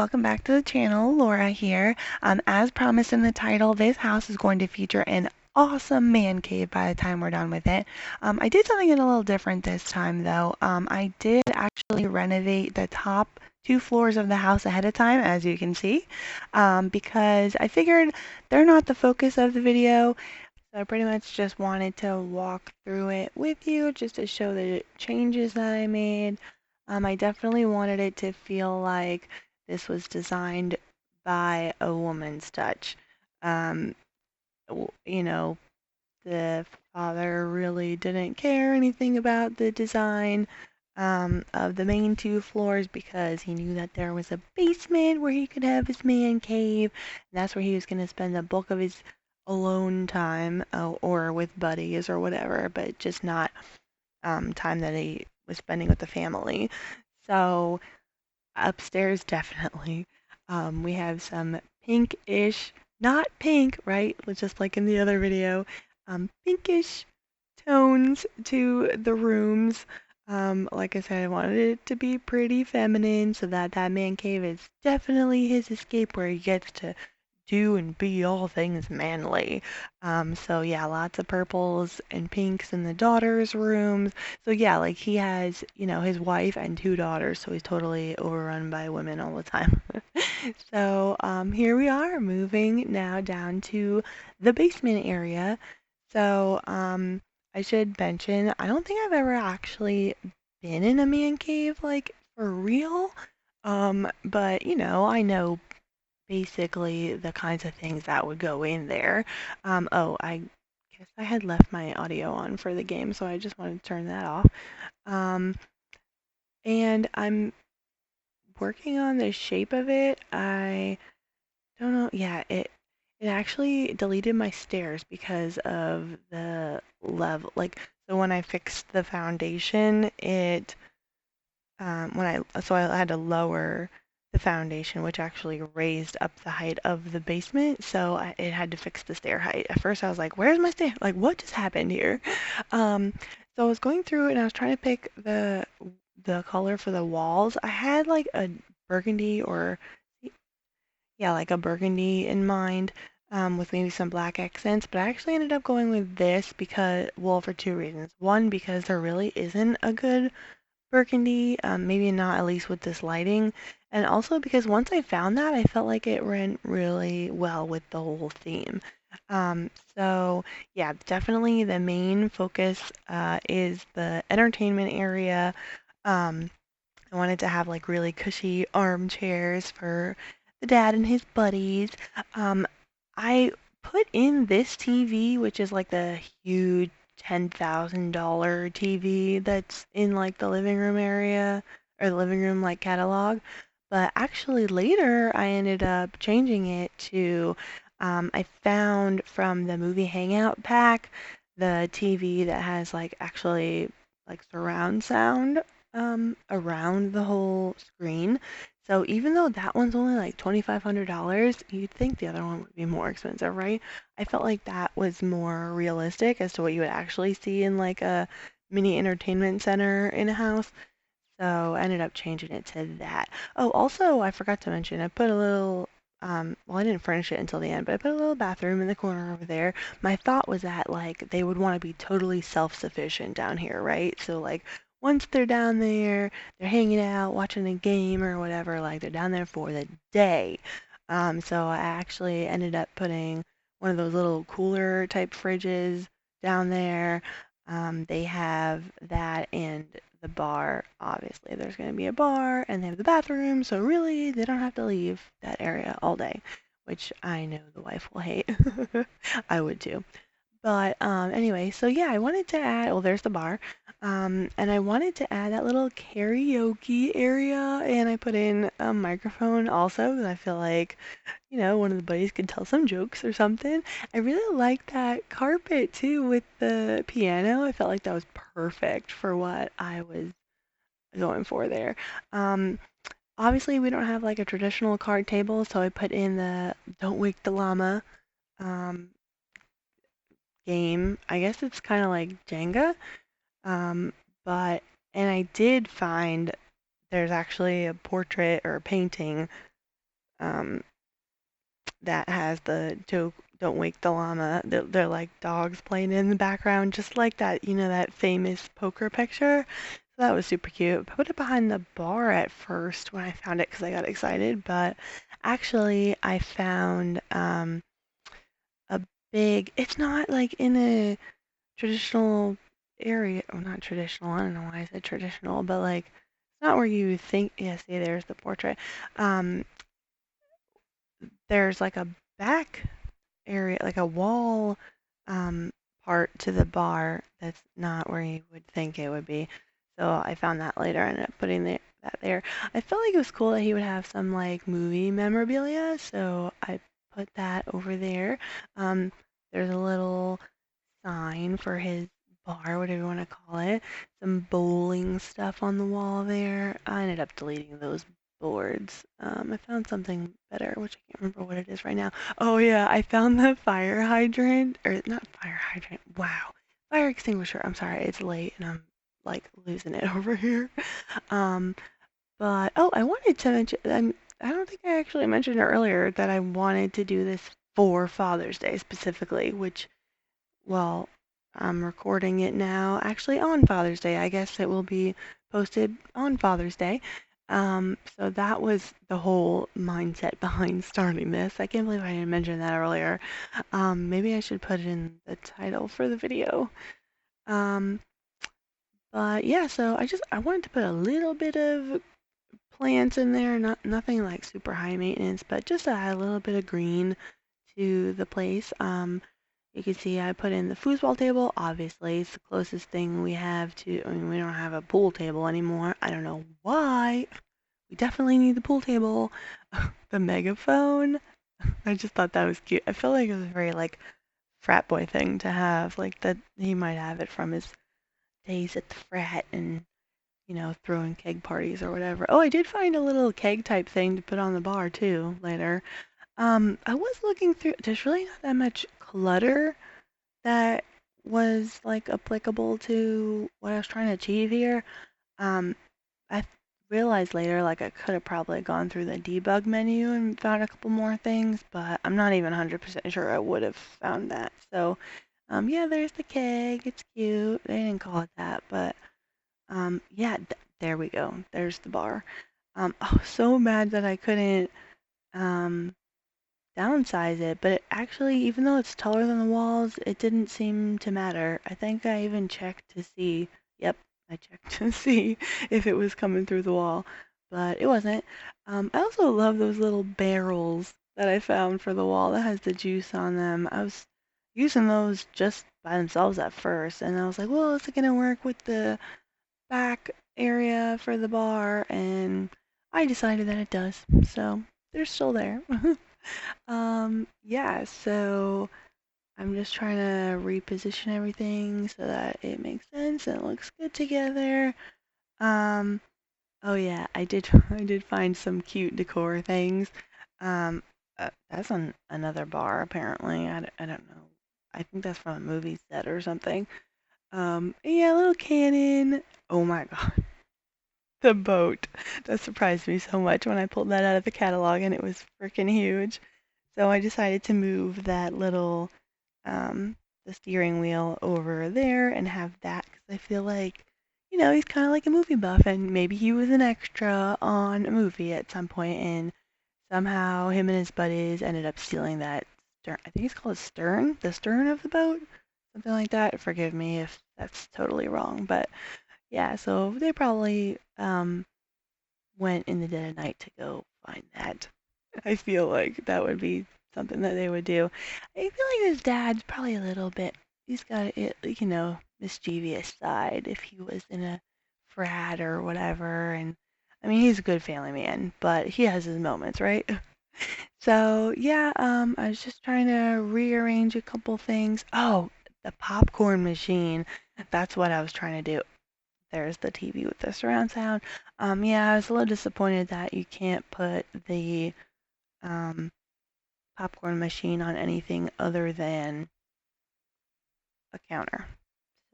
welcome back to the channel. Laura here. As promised in the title, this house is going to feature an awesome man cave by the time we're done with it. I did something a little different this time though. I did actually renovate the top two floors of the house ahead of time, as you can see, because I figured they're not the focus of the video. So I pretty much just wanted to walk through it with you just to show the changes that I made. I definitely wanted it to feel like this was designed by a woman's touch. Um, you know, the father really didn't care anything about the design of the main two floors because he knew that there was a basement where he could have his man cave. And that's where he was going to spend the bulk of his alone time or with buddies or whatever, but just not time that he was spending with the family. So upstairs, definitely. We have some pinkish, not pink, right? Just like in the other video, pinkish tones to the rooms. Like I said, I wanted it to be pretty feminine so that that man cave is definitely his escape where he gets to do and be all things manly. So yeah, lots of purples and pinks in the daughters' rooms. So yeah, like he has, his wife and two daughters, so he's totally overrun by women all the time. So here we are, moving now down to the basement area. So I should mention, I don't think I've ever actually been in a man cave, like for real. But I know basically the kinds of things that would go in there. Oh, I guess I had left my audio on for the game, so I just wanted to turn that off. Um, and I'm working on the shape of it. I don't know. Yeah, it actually deleted my stairs because of the level. Like, so when I fixed the foundation, it I had to lower the foundation, which actually raised up the height of the basement. So it had to fix the stair height. At first, I was like, "Where's my stair? Like, what just happened here?" Um, so I was going through it and I was trying to pick the color for the walls. I had like a burgundy or yeah, like a burgundy in mind. With maybe some black accents, but I actually ended up going with this because, well, for two reasons. One, because there really isn't a good burgundy, maybe not at least with this lighting. And also because once I found that, I felt like it went really well with the whole theme. So yeah, definitely the main focus is the entertainment area. Um, I wanted to have like really cushy armchairs for the dad and his buddies. Um, I put in this TV, which is like the huge $10,000 TV that's in like the living room area or the living room like catalog. But actually later I ended up changing it to I found from the movie Hangout pack the TV that has like actually like surround sound around the whole screen. So even though that one's only like $2,500, you'd think the other one would be more expensive, right? I felt like that was more realistic as to what you would actually see in like a mini entertainment center in a house. So I ended up changing it to that. Oh, also, I forgot to mention, I put a little, well, I didn't furnish it until the end, but I put a little bathroom in the corner over there. My thought was that, like, they would want to be totally self-sufficient down here, right? So, like, once they're down there, they're hanging out, watching a game or whatever, like, they're down there for the day. So I actually ended up putting one of those little cooler type fridges down there. They have that and the bar. Obviously, there's going to be a bar and they have the bathroom, so really they don't have to leave that area all day, which I know the wife will hate. I would too. But anyway, so yeah, I wanted to add, well, there's the bar. And I wanted to add that little karaoke area, and I put in a microphone also because I feel like one of the buddies could tell some jokes or something. I really like that carpet too with the piano. I felt like that was perfect for what I was going for there. Um, Obviously, we don't have like a traditional card table, so I put in the Don't Wake the Llama um, game. I guess it's kind of like Jenga, um, and I did find there's actually a portrait or a painting um, that has the "Don't Wake the Llama." They're like dogs playing in the background, just like that, that famous poker picture. So that was super cute. I put it behind the bar at first when I found it because I got excited, but actually I found a big. It's not like in a traditional area. Well, not traditional. I don't know why I said traditional, but like it's not where you think. Yeah, see, there's the portrait. Um, there's like a back area, like a wall um, part to the bar that's not where you would think it would be. So I found that later. I ended up putting that there. I felt like it was cool that he would have some like movie memorabilia, so I put that over there. Um, there's a little sign for his bar, whatever you want to call it. Some bowling stuff on the wall there. I ended up deleting those boards. I found something better, which I can't remember what it is right now. Oh yeah, I found the fire hydrant, or not fire hydrant. Wow, fire extinguisher. I'm sorry, it's late and I'm like losing it over here. Um, but oh, I wanted to mention. I don't think I actually mentioned it earlier that I wanted to do this for Father's Day specifically, which well, I'm recording it now, actually on Father's Day. I guess it will be posted on Father's Day. So that was the whole mindset behind starting this. I can't believe I didn't mention that earlier. Maybe I should put it in the title for the video. Um, but yeah, so I wanted to put a little bit of plants in there, nothing like super high maintenance, but just to add a little bit of green to the place. You can see I put in the foosball table. Obviously, it's the closest thing we have to. I mean, we don't have a pool table anymore. I don't know why. We definitely need the pool table. The megaphone. I just thought that was cute. I feel like it was a very like frat boy thing to have. Like that he might have it from his days at the frat and throwing keg parties or whatever. Oh, I did find a little keg type thing to put on the bar too later. I was looking through. There's really not that much clutter that was like applicable to what I was trying to achieve here. Um, I realized later like I could have probably gone through the debug menu and found a couple more things, but I'm not even 100% sure I would have found that. So, yeah, there's the keg. It's cute. They didn't call it that, but yeah, there we go. There's the bar. I was so mad that I couldn't um downsize it, but it actually, even though it's taller than the walls, it didn't seem to matter. I think I even checked to see, yep, I checked to see if it was coming through the wall, but it wasn't. I also love those little barrels that I found for the wall that has the juice on them. I was using those just by themselves at first, and I was like, well, is it gonna work with the back area for the bar? And I decided that it does, so they're still there. Yeah, so I'm just trying to reposition everything so that it makes sense and it looks good together. Um, oh yeah, I did I did find some cute decor things. Um, that's on another bar apparently. I don't know. I think that's from a movie set or something. Yeah, little cannon. Oh my God, the boat. That surprised me so much when I pulled that out of the catalog and it was freaking huge. So I decided to move that little the steering wheel over there and have that because I feel like, he's kind of like a movie buff and maybe he was an extra on a movie at some point and somehow him and his buddies ended up stealing that stern. I think it's called stern, the stern of the boat, something like that. Forgive me if that's totally wrong, but yeah, so they probably went in the dead of night to go find that. I feel like that would be something that they would do. I feel like his dad's probably a little bit, he's got a, mischievous side if he was in a frat or whatever. And I mean, he's a good family man, but he has his moments, right? So yeah, I was just trying to rearrange a couple things. Oh, the popcorn machine. That's what I was trying to do. There's the TV with the surround sound. Yeah, I was a little disappointed that you can't put the um, popcorn machine on anything other than a counter.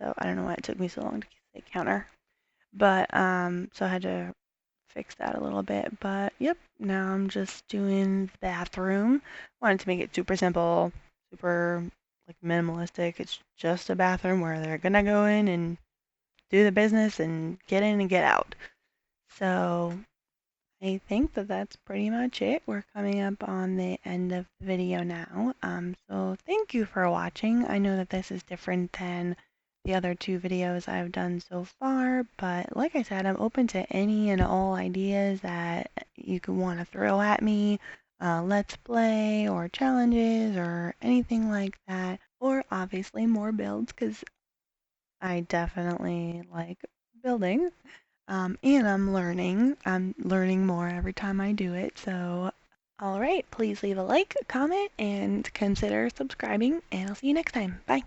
So I don't know why it took me so long to say counter. But so I had to fix that a little bit. But yep, now I'm just doing the bathroom. Wanted to make it super simple, super like minimalistic. It's just a bathroom where they're gonna go in and do the business and get in and get out. So I think that that's pretty much it. We're coming up on the end of the video now. So thank you for watching. I know that this is different than the other two videos I've done so far, but like I said, I'm open to any and all ideas that you could want to throw at me. Let's play or challenges or anything like that. Or obviously more builds because I definitely like building. And I'm learning. I'm learning more every time I do it. So, all right, please leave a like, comment, and consider subscribing. And I'll see you next time. Bye.